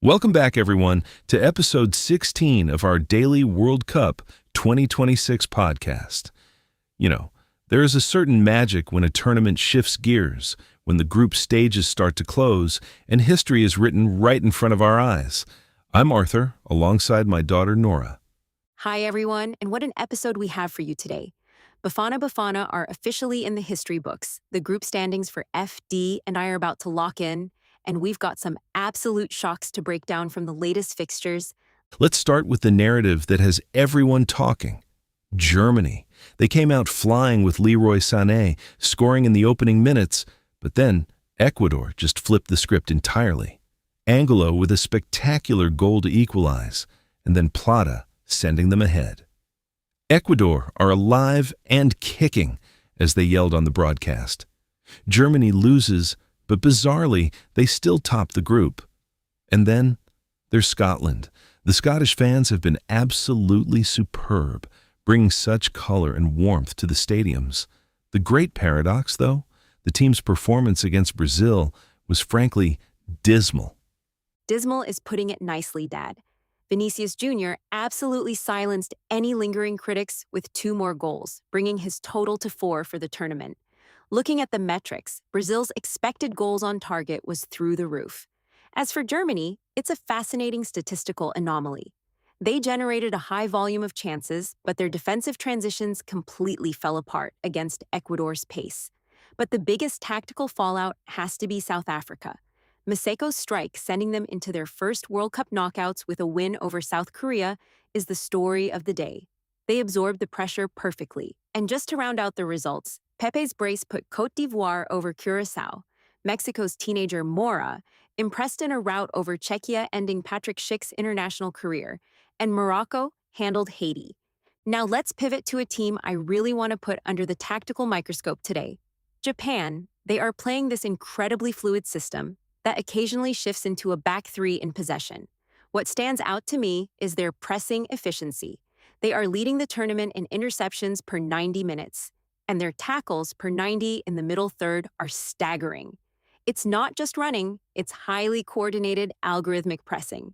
Welcome back, everyone, to episode 16 of our daily World Cup 2026 podcast. There is a certain magic when a tournament shifts gears, when the group stages start to close, and history is written right in front of our eyes. I'm Arthur, alongside my daughter Nora. Hi, everyone, and what an episode we have for you today. Bafana Bafana are officially in the history books. The group standings for F, D, and I are about to lock in, and we've got some absolute shocks to break down from the latest fixtures. Let's start with the narrative that has everyone talking. Germany. They came out flying with Leroy Sané, scoring in the opening minutes, but then Ecuador just flipped the script entirely. Angelo with a spectacular goal to equalize, and then Plata sending them ahead. Ecuador are alive and kicking, as they yelled on the broadcast. Germany loses, but bizarrely, they still top the group. And then there's Scotland. The Scottish fans have been absolutely superb, bringing such color and warmth to the stadiums. The great paradox, though, the team's performance against Brazil was frankly dismal. Dismal is putting it nicely, Dad. Vinicius Jr. absolutely silenced any lingering critics with 2 more goals, bringing his total to 4 for the tournament. Looking at the metrics, Brazil's expected goals on target was through the roof. As for Germany, it's a fascinating statistical anomaly. They generated a high volume of chances, but their defensive transitions completely fell apart against Ecuador's pace. But the biggest tactical fallout has to be South Africa. Maseko's strike sending them into their first World Cup knockouts with a win over South Korea is the story of the day. They absorbed the pressure perfectly. And just to round out the results, Pepe's brace put Côte d'Ivoire over Curaçao. Mexico's teenager Mora impressed in a rout over Czechia, ending Patrick Schick's international career. And Morocco handled Haiti. Now let's pivot to a team I really want to put under the tactical microscope today. Japan. They are playing this incredibly fluid system that occasionally shifts into a back 3 in possession. What stands out to me is their pressing efficiency. They are leading the tournament in interceptions per 90 minutes, and their tackles per 90 in the middle third are staggering. It's not just running, it's highly coordinated algorithmic pressing.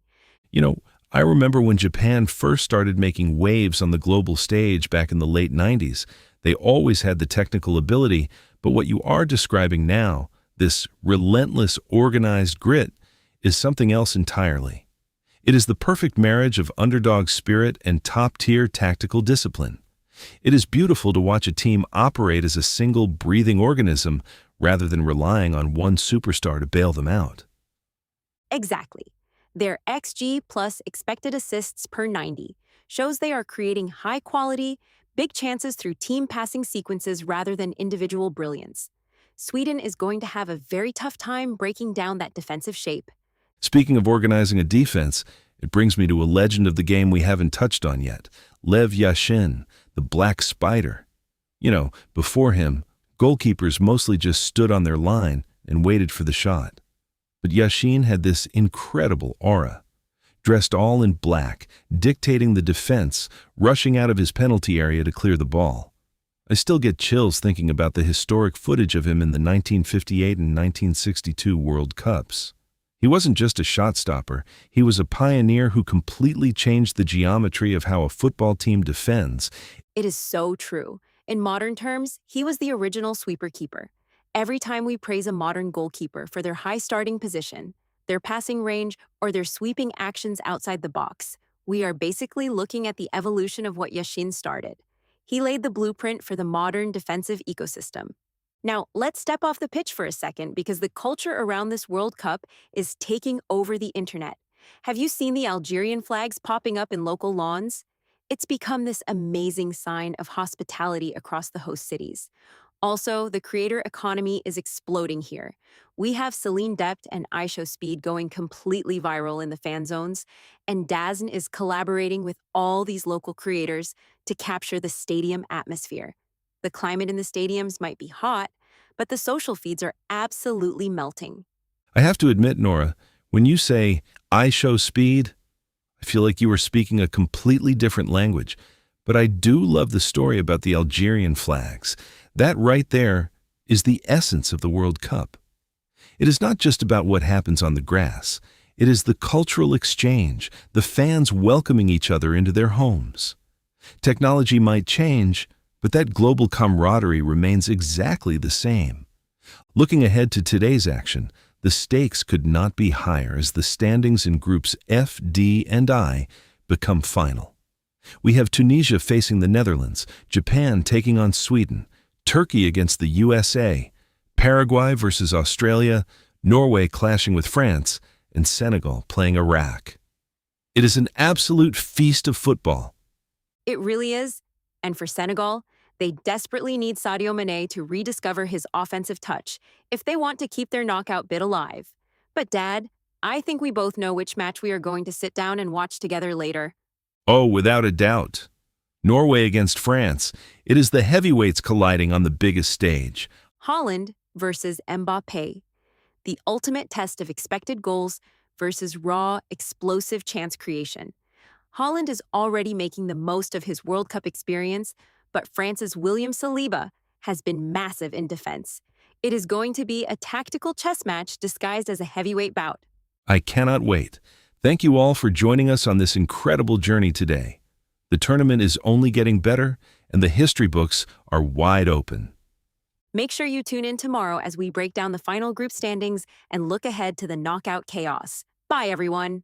I remember when Japan first started making waves on the global stage back in the late 90s. They always had the technical ability, but what you are describing now, this relentless, organized grit, is something else entirely. It is the perfect marriage of underdog spirit and top-tier tactical discipline. It is beautiful to watch a team operate as a single breathing organism rather than relying on one superstar to bail them out. Exactly. Their XG plus expected assists per 90 shows they are creating high-quality, big chances through team passing sequences rather than individual brilliance. Sweden is going to have a very tough time breaking down that defensive shape. Speaking of organizing a defense, it brings me to a legend of the game we haven't touched on yet, Lev Yashin, the Black Spider. Before him, goalkeepers mostly just stood on their line and waited for the shot. But Yashin had this incredible aura. Dressed all in black, dictating the defense, rushing out of his penalty area to clear the ball. I still get chills thinking about the historic footage of him in the 1958 and 1962 World Cups. He wasn't just a shot stopper, he was a pioneer who completely changed the geometry of how a football team defends. It is so true. In modern terms, he was the original sweeper keeper. Every time we praise a modern goalkeeper for their high starting position, their passing range, or their sweeping actions outside the box, we are basically looking at the evolution of what Yashin started. He laid the blueprint for the modern defensive ecosystem. Now, let's step off the pitch for a second because the culture around this World Cup is taking over the internet. Have you seen the Algerian flags popping up in local lawns? It's become this amazing sign of hospitality across the host cities. Also, the creator economy is exploding here. We have Celine Dept and iShowSpeed going completely viral in the fan zones, and DAZN is collaborating with all these local creators to capture the stadium atmosphere. The climate in the stadiums might be hot, but the social feeds are absolutely melting. I have to admit, Nora, when you say iShowSpeed, I feel like you are speaking a completely different language. But I do love the story about the Algerian flags. That right there is the essence of the World Cup. It is not just about what happens on the grass. It is the cultural exchange, the fans welcoming each other into their homes. Technology might change, but that global camaraderie remains exactly the same. Looking ahead to today's action, the stakes could not be higher as the standings in groups F, D, and I become final. We have Tunisia facing the Netherlands, Japan taking on Sweden, Turkey against the USA, Paraguay versus Australia, Norway clashing with France, and Senegal playing Iraq. It is an absolute feast of football. It really is. And for Senegal, they desperately need Sadio Mane to rediscover his offensive touch if they want to keep their knockout bid alive. But Dad, I think we both know which match we are going to sit down and watch together later. Oh, without a doubt. Norway against France. It is the heavyweights colliding on the biggest stage. Holland versus Mbappe. The ultimate test of expected goals versus raw, explosive chance creation. Holland is already making the most of his World Cup experience, but France's William Saliba has been massive in defense. It is going to be a tactical chess match disguised as a heavyweight bout. I cannot wait. Thank you all for joining us on this incredible journey today. The tournament is only getting better, and the history books are wide open. Make sure you tune in tomorrow as we break down the final group standings and look ahead to the knockout chaos. Bye, everyone.